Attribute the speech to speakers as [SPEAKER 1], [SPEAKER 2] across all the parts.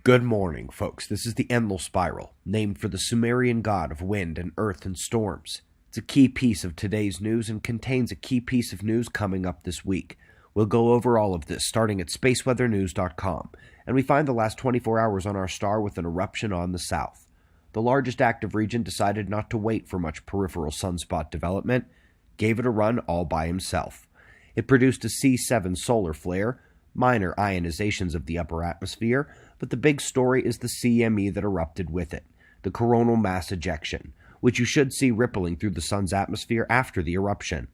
[SPEAKER 1] Good morning, folks. This is the Enlil Spiral, named for the Sumerian god of wind and earth and storms. It's a key piece of today's news and contains a key piece of news coming up this week. We'll go over all of this starting at spaceweathernews.com, and we find the last 24 hours on our star with an eruption on the south. The largest active region decided not to wait for much peripheral sunspot development, gave it a run all by himself. It produced a C7 solar flare, minor ionizations of the upper atmosphere, but the big story is the CME that erupted with it, the coronal mass ejection, which you should see rippling through the sun's atmosphere after the eruption.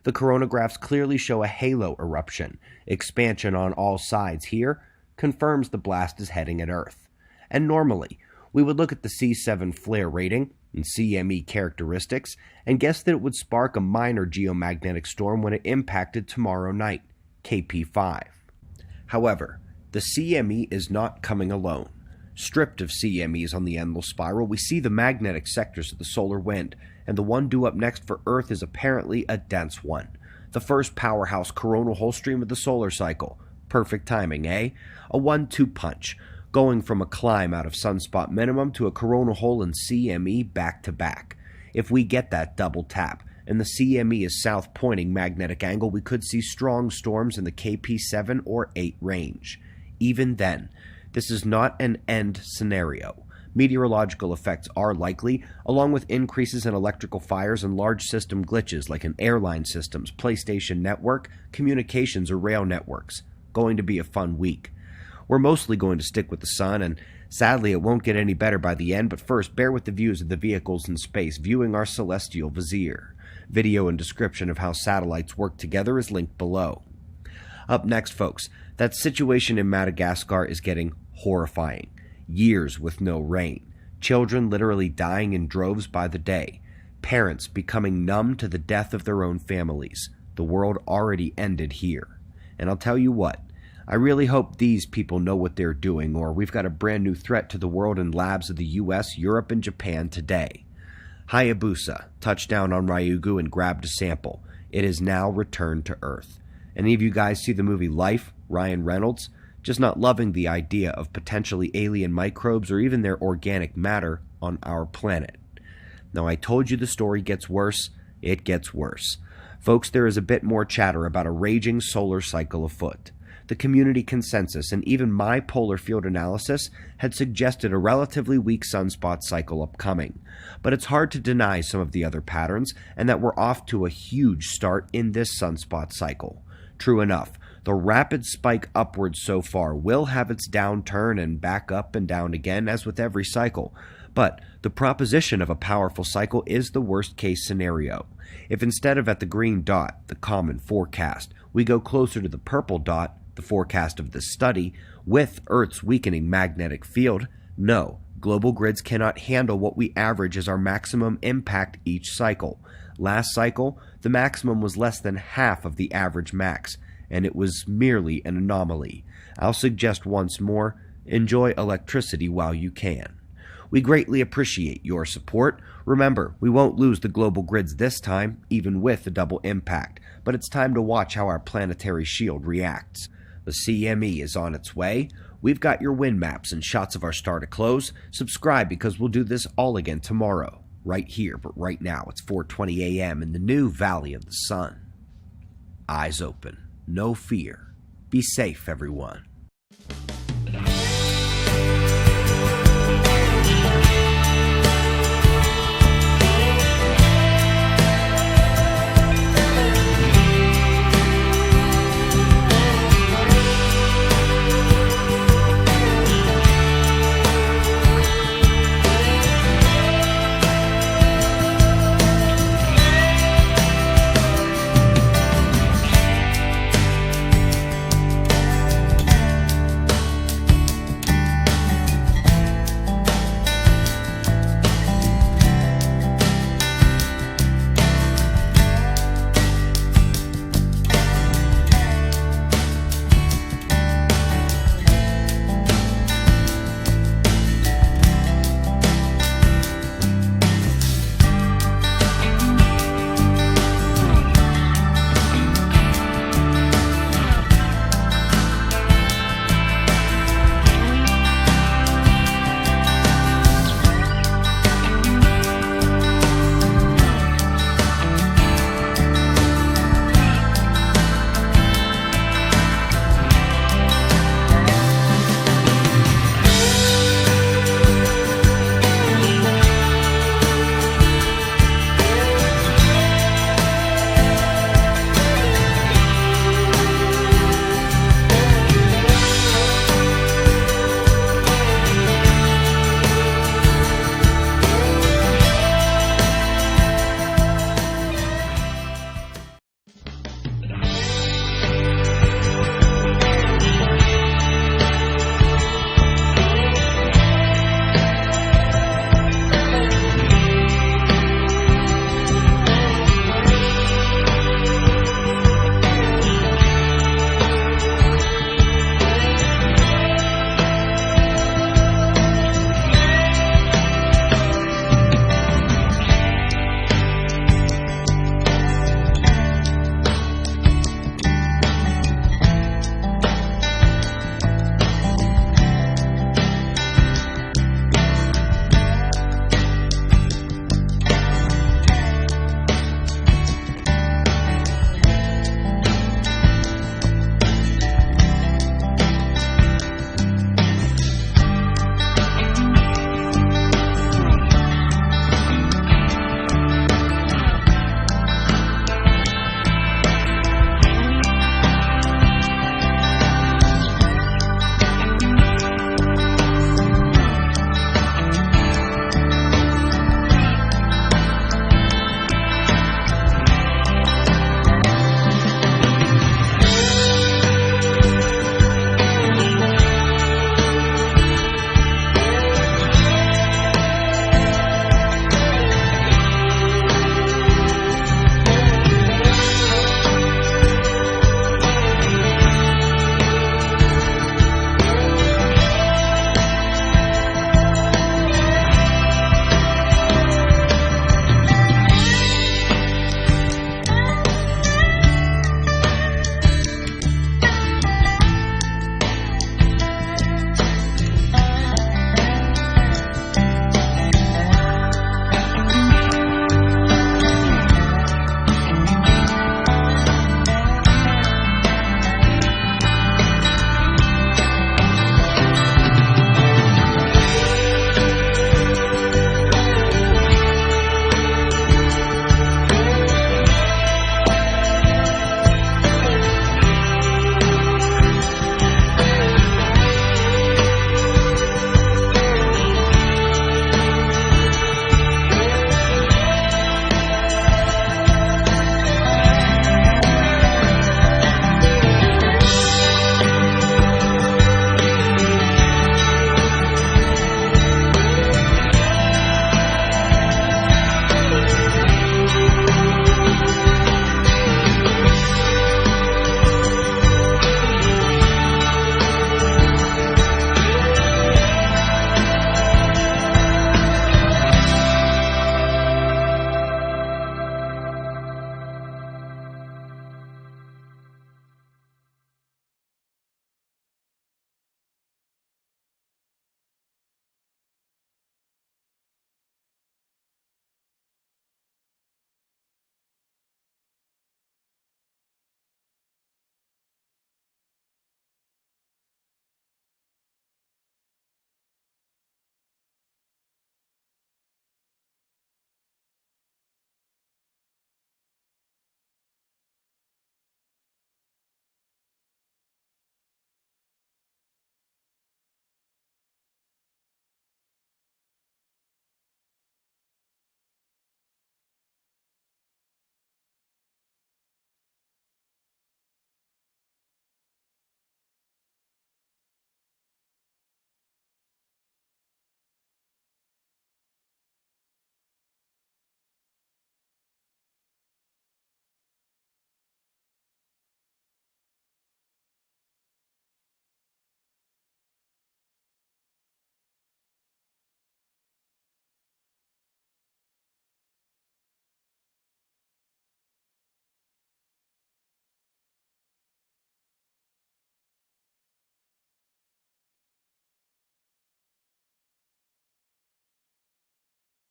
[SPEAKER 1] The coronagraphs clearly show a halo eruption. Expansion on all sides here confirms the blast is heading at Earth. And normally, we would look at the C7 flare rating and CME characteristics and guess that it would spark a minor geomagnetic storm when it impacted tomorrow night, KP5. However, the CME is not coming alone. Stripped of CMEs on the Enlil spiral, we see the magnetic sectors of the solar wind, and the one due up next for Earth is apparently a dense one. The first powerhouse coronal hole stream of the solar cycle. Perfect timing, eh? A 1-2 punch, going from a climb out of sunspot minimum to a coronal hole in CME back to back. If we get that double tap, and the CME is south-pointing magnetic angle, we could see strong storms in the KP7 or 8 range. Even then, this is not an end scenario. Meteorological effects are likely, along with increases in electrical fires and large system glitches like in airline systems, PlayStation network, communications, or rail networks. Going to be a fun week. We're mostly going to stick with the sun, and sadly it won't get any better by the end, but first, bear with the views of the vehicles in space viewing our celestial vizier. Video and description of how satellites work together is linked below. Up next, folks, that situation in Madagascar is getting horrifying. Years with no rain. Children literally dying in droves by the day. Parents becoming numb to the death of their own families. The world already ended here. And I'll tell you what, I really hope these people know what they're doing, or we've got a brand new threat to the world in labs of the US, Europe, and Japan today. Hayabusa touched down on Ryugu and grabbed a sample. It is now returned to Earth. Any of you guys see the movie Life, Ryan Reynolds? Just not loving the idea of potentially alien microbes or even their organic matter on our planet. Now, I told you the story gets worse. It gets worse. Folks, there is a bit more chatter about a raging solar cycle afoot. The community consensus and even my polar field analysis had suggested a relatively weak sunspot cycle upcoming. But it's hard to deny some of the other patterns and that we're off to a huge start in this sunspot cycle. True enough, the rapid spike upwards so far will have its downturn and back up and down again as with every cycle. But the proposition of a powerful cycle is the worst case scenario. If instead of at the green dot, the common forecast, we go closer to the purple dot, the forecast of this study, with Earth's weakening magnetic field, no, global grids cannot handle what we average as our maximum impact each cycle. Last cycle, the maximum was less than half of the average max, and it was merely an anomaly. I'll suggest once more, enjoy electricity while you can. We greatly appreciate your support. Remember, we won't lose the global grids this time, even with the double impact, but it's time to watch how our planetary shield reacts. The CME is on its way. We've got your wind maps and shots of our star to close. Subscribe because we'll do this all again tomorrow. Right here, but right now it's 4:20 a.m. in the new Valley of the Sun. Eyes open. No fear. Be safe, everyone.